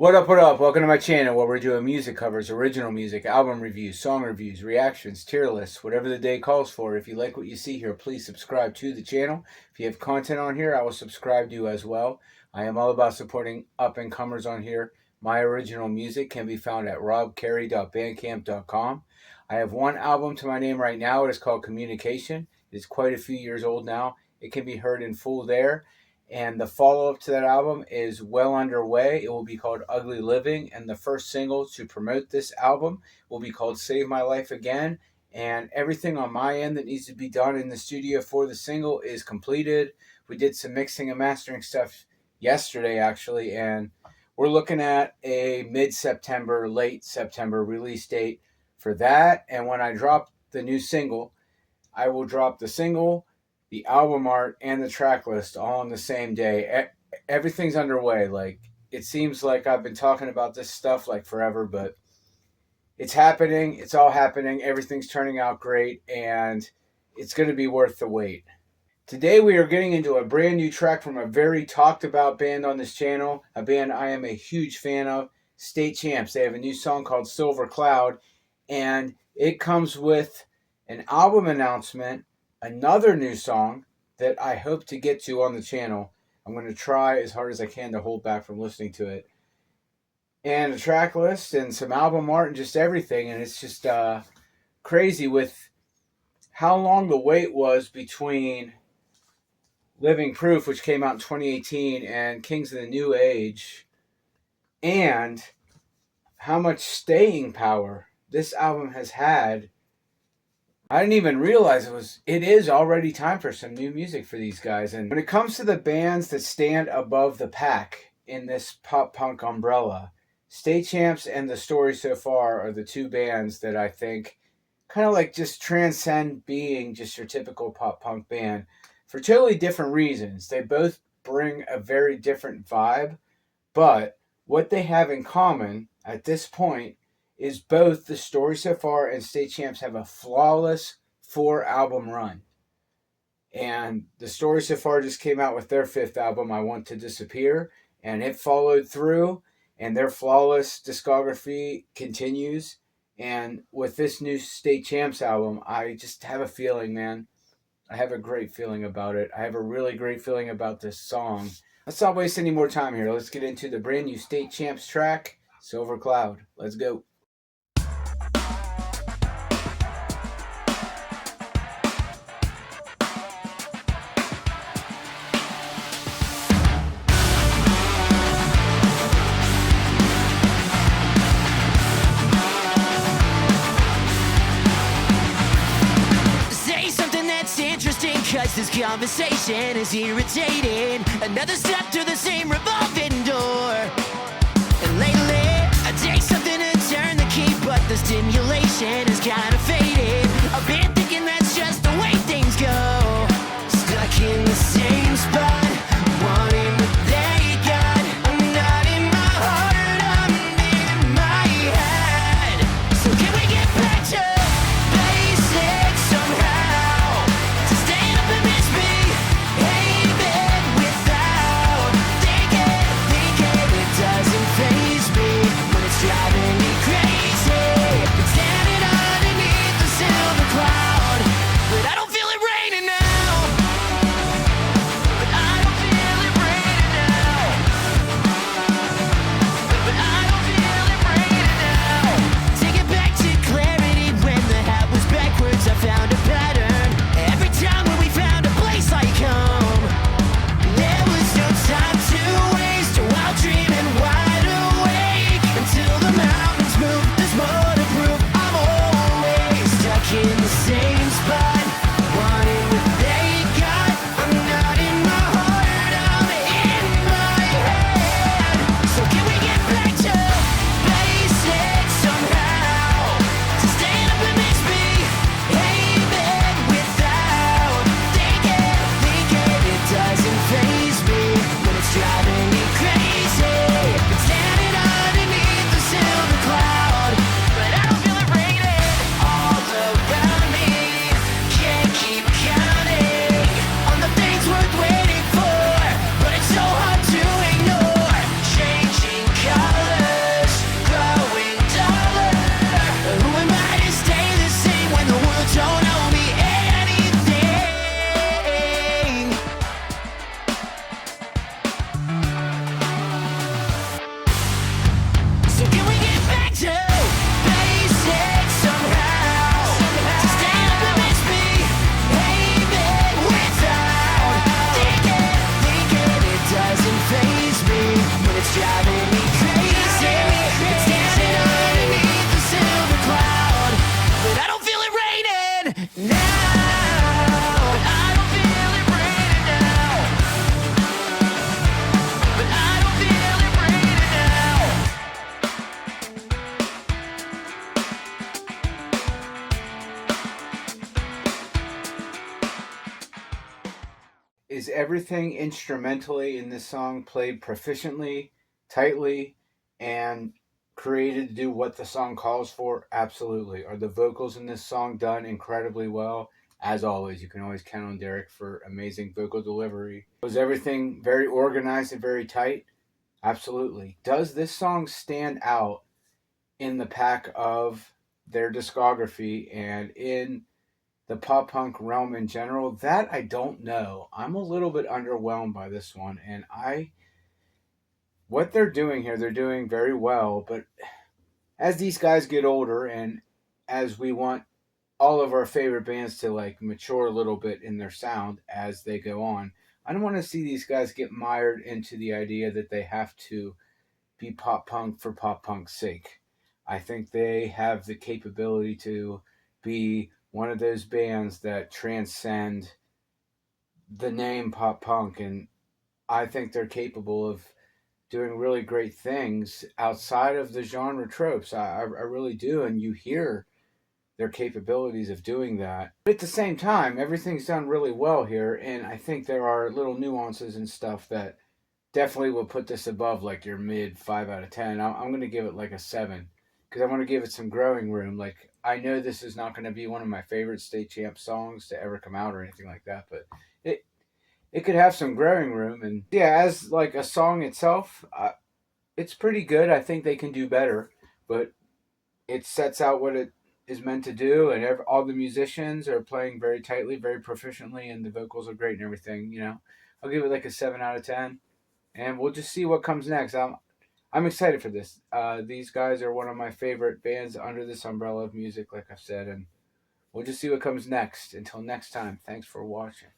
What up, what up? Welcome to my channel where we're doing music covers, original music, album reviews, song reviews, reactions, tier lists, whatever the day calls for. If you like what you see here, please subscribe to the channel. If you have content on here, I will subscribe to you as well. I am all about supporting up-and-comers on here. My original music can be found at robcary.bandcamp.com. I have one album to my name right now. It is called Communication. It is quite a few years old now. It can be heard in full there. And the follow-up to that album is well underway. It will be called Ugly Living. And the first single to promote this album will be called Save My Life Again. And everything on my end that needs to be done in the studio for the single is completed. We did some mixing and mastering stuff yesterday, actually. And we're looking at a mid-September, late September release date for that. And when I drop the new single, I will drop the single, the album art, and the track list all on the same day. Everything's underway. Like, it seems like I've been talking about this stuff like forever, but it's happening. It's all happening. Everything's turning out great, and it's going to be worth the wait. Today we are getting into a brand new track from a very talked about band on this channel, a band I am a huge fan of, State Champs. They have a new song called Silver Cloud, and it comes with an album announcement, another new song that I hope to get to on the channel. I'm going to try as hard as I can to hold back from listening to it. And a track list and some album art and just everything. And it's just crazy with how long the wait was between Living Proof, which came out in 2018, and Kings of the New Age, and how much staying power this album has had. I didn't even realize it is already time for some new music for these guys. And when it comes to the bands that stand above the pack in this pop punk umbrella, State Champs and The Story So Far are the two bands that I think kind of like just transcend being just your typical pop punk band for totally different reasons. They both bring a very different vibe, but what they have in common at this point is both The Story So Far and State Champs have a flawless 4-album run. And The Story So Far just came out with their 5th album, I Want to Disappear, and it followed through, and their flawless discography continues. And with this new State Champs album, I just have a feeling, man. I have a great feeling about it. I have a really great feeling about this song. Let's not waste any more time here. Let's get into the brand new State Champs track, Silver Cloud. Let's go. Cause this conversation is irritating. Another step through the same revolving door. And lately, I take something to turn the key, but the stimulation is kind of faded. I've been thinking that's just the way things go. Stuck in the same spot, wanting what they got. I'm not in my heart, I'm in my head. So can we get back to basics somehow? everything instrumentally in this song played proficiently, tightly, and created to do what the song calls for? Absolutely. Are the vocals in this song done incredibly well? As always, you can always count on Derek for amazing vocal delivery. Was everything very organized and very tight? Absolutely. Does this song stand out in the pack of their discography and in the pop punk realm in general? That I don't know. I'm a little bit underwhelmed by this one, and what they're doing here, they're doing very well, but as these guys get older and as we want all of our favorite bands to like mature a little bit in their sound as they go on, I don't want to see these guys get mired into the idea that they have to be pop punk for pop punk's sake. I think they have the capability to be one of those bands that transcend the name pop punk, and I think they're capable of doing really great things outside of the genre tropes. I really do, and you hear their capabilities of doing that. But at the same time, everything's done really well here, and I think there are little nuances and stuff that definitely will put this above like your mid 5 out of 10. I'm going to give it like a 7 because I want to give it some growing room. Like, I know this is not going to be one of my favorite State Champ songs to ever come out or anything like that, but it could have some growing room. And yeah, as like a song itself, it's pretty good. I think they can do better, but it sets out what it is meant to do, and all the musicians are playing very tightly, very proficiently, and the vocals are great and everything. I'll give it like a 7 out of 10, and we'll just see what comes next. I'm excited for this. These guys are one of my favorite bands under this umbrella of music, like I've said, and we'll just see what comes next. Until next time, thanks for watching.